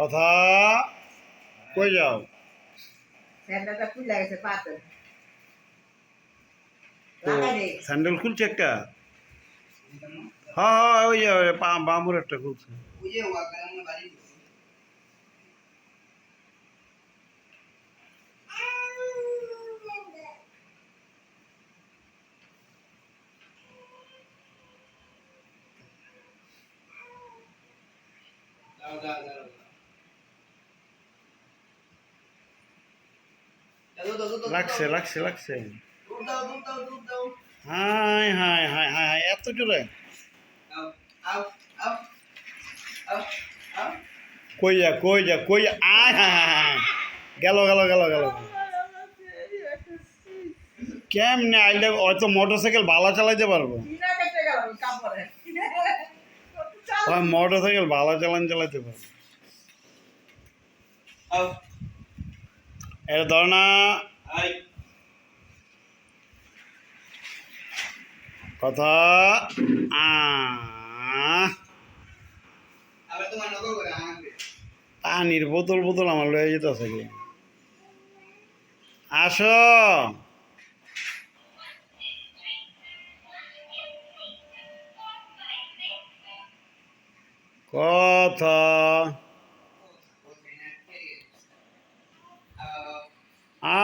কথা কই যাও? স্যান্ডেলটা খুলে গেছে পাতে তো লাগাই দে। স্যান্ডেল খুলছে একটা। হ্যাঁ হ্যাঁ, ওই যে বামুর একটা খুলছে। ওই যে ওয়াকার বাড়ি দাও দাও দাও লাগছে লাগছে লাগছে। দুধ দাও দুধ দাও দুধ দাও high high high high high, এত জোরে! আও আও আও আও আও কই যা কই যা কই যা, আয় হাই হাই হাই, গেল গেল গেল গেল। কেমনে আইলে? হয়তো মোটরসাইকেল ভালো চালাইতে পারবো। মোটরসাইকেল ভালো চালাইতে পারবো। আও এটা ধর না। আই কথা আবার তোমার নকল করে আনবে পানির বোতল বোতল আমার লয়ে যেতেছে কি? আসো। কথা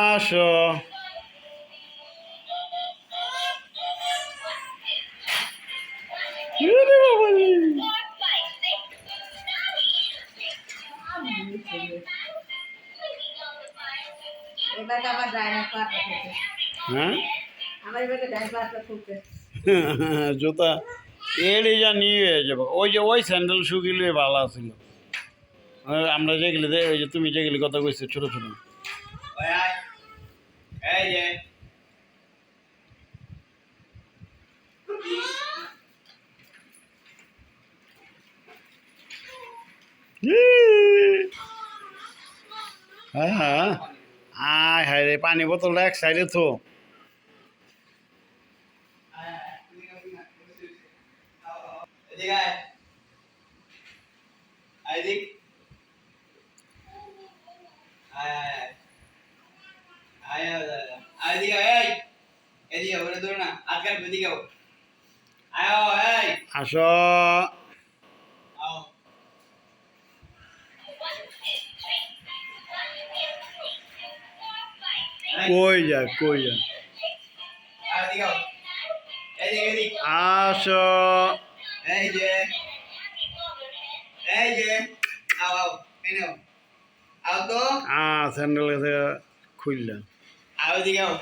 আসো। ইরে বাবারে! এবার আবার ড্রাইভার পাটা খুলতে হ্যাঁ আমার এবারে ড্রাইভারটা খুলতে জুতা এড়ে যা নিয়ে যাবো। ওই যে ওই স্যান্ডেল শুকিলে ভালো ছিল। আমরা যেগুলি ওই যে তুমি যেগুলি কথা কইছো ছোট ছোট। ওই আয় এই যে হ্যাঁ হ্যাঁ, আয় হায় রে, পানি বোতলটা এক সাইডে তো। এদিকে আয় আয় এদিক আয় আয় আয় আয় এদিকে এই এদিকে ওরে ধরো না আজকাল এদিকে আয় এই আসো। আও কই যা কই যা, আয় এদিকে এদিকে এদিকে আসো। এই যে আও আও এই নাও আও তো স্যান্ডেল গেছে খুললাম। আও এদিকে আও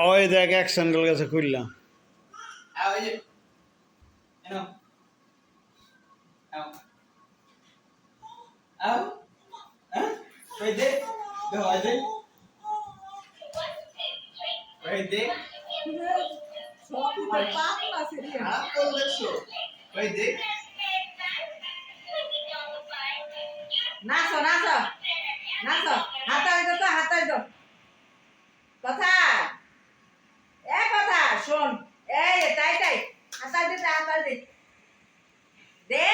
ওই দেখ এক স্যান্ডেল গেছে খুললাম। আও এই যে এই নাও আও আও হ্যাঁ ওই দে ওই দে ওই দে খারাপ করলেছো ওই দে নাচো নাচো নাচো হাতাই দো তো হাতাই দো কথা এ কথা শোন এই তাই তাই হাতাই দে হাতাই দে দে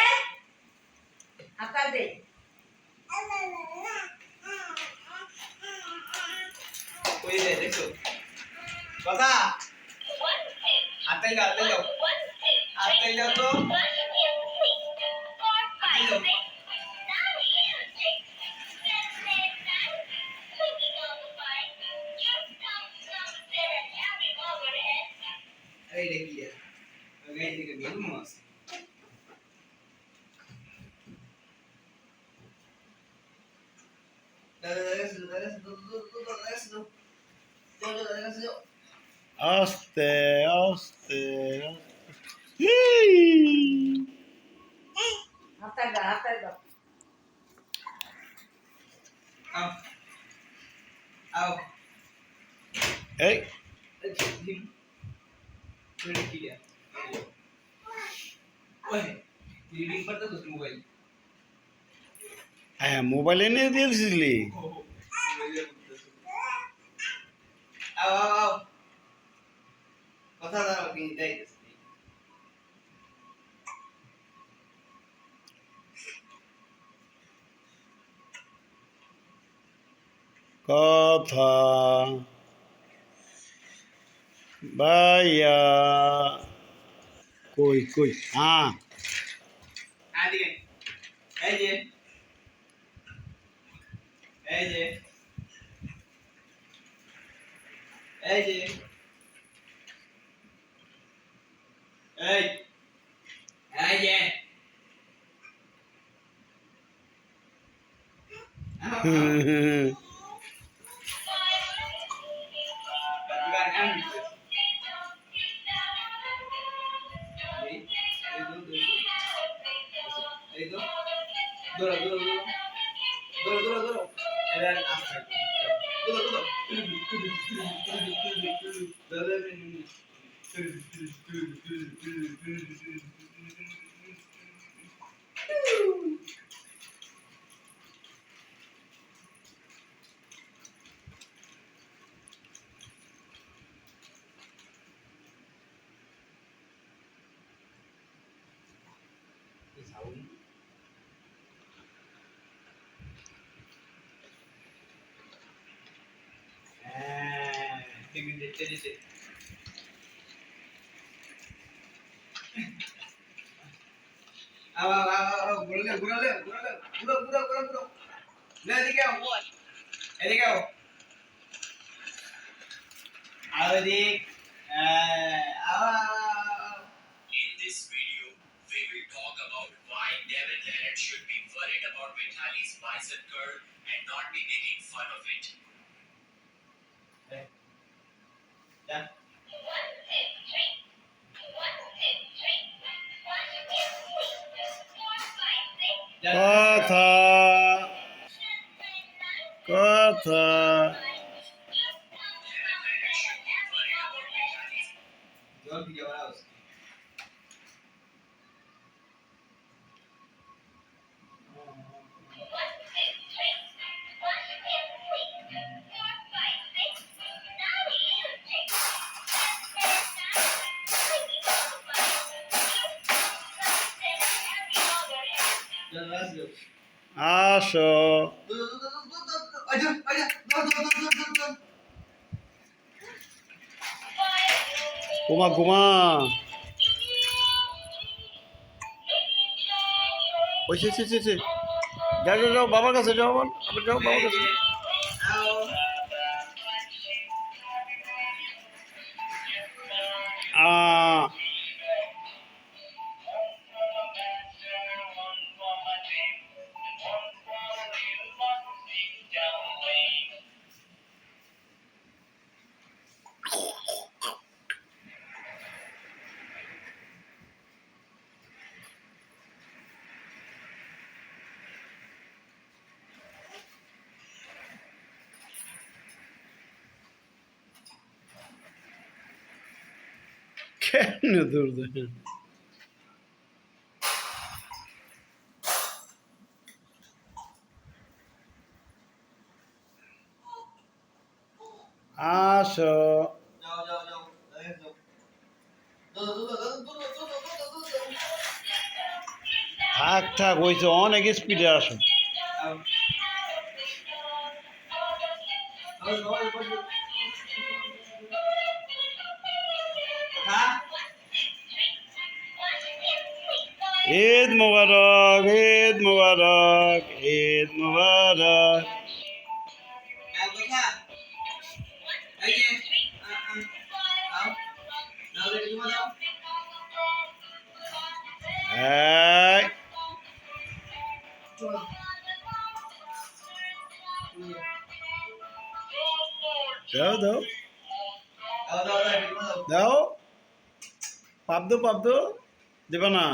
হাতাই দে কই দে দেখো কথা হাতাই দাও হাতাই দাও তো হাতাই দাও এই দেখি ওই দিকে বেলুন মাছ আস্তে আস্তে হাতাই দাও হাতাই দাও আও আও এই মোবাইল হ্যাঁ, মোবাইল এনে দিয়েছিলি? আও আও আও কথা দাও কি যাইতেছে কথা ভাইয়া কই কই হ্যাঁ আদিকে এই যে এই যে এই যে এই এই যে এই তো দৌড়ো দৌড়ো দৌড়ো দৌড়ো দৌড়ো দৌড়ো এরা আস্তে দৌড়ো দৌড়ো ঘুরলে ঘুরালে ঘুরালে ঘুরো ঘুরো ঘুরো ঘুরো এদিকে আও এদিকে আও আও এদিক In this video, we will talk about why David Leonard should be worried about Vitaly's bicep curl and not be making fun of it. যা কথা কথা David Leonard should be worried about Vitaly's জল দিকে বাড়াও চল আসো আসো আচ্ছা আচ্ছা দৌড় ঘুমা ঘুমা ওই সে যাও যাও যাও বাবার কাছে যাও আবার যাও বাবার কাছে আও কেন দূর দেখেন আসো যাও যাও যাও এই যাও দৌড় থাক থাক হয়েছে অনেক স্পিডে আসো ঈদ মুবারক ঈদ মুবারক ঈদ মুবারক এই দাও দাও দাও পাপ দো দেবে না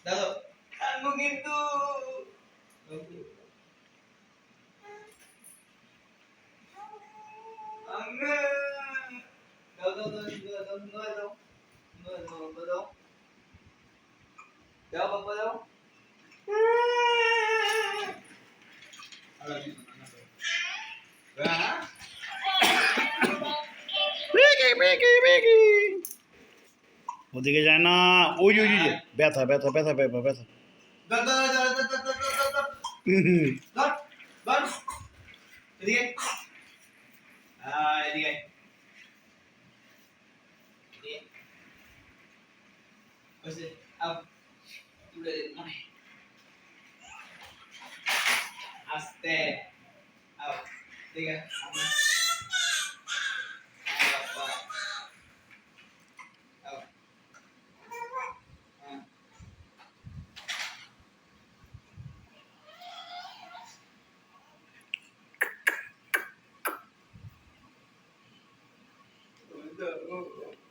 দাদা আনবো কিন্তু দাও দাও দাও দাও দাও দাও দাও দাও বাবা দাও হ্যাঁ বেকি বেকি বেকি ওদিকে যায় না ওই ওই ওই যে, ব্যথা ব্যথা ব্যথা ব্যথা ব্যথা ধর ধর ধর ধর ধর ধর ধর ধর ধর ধর এদিকে এদিকে এদিকে ওইসে আও তুলে দে মনে আস্তে আও এদিকে সামনে আও হ্যাঁ ও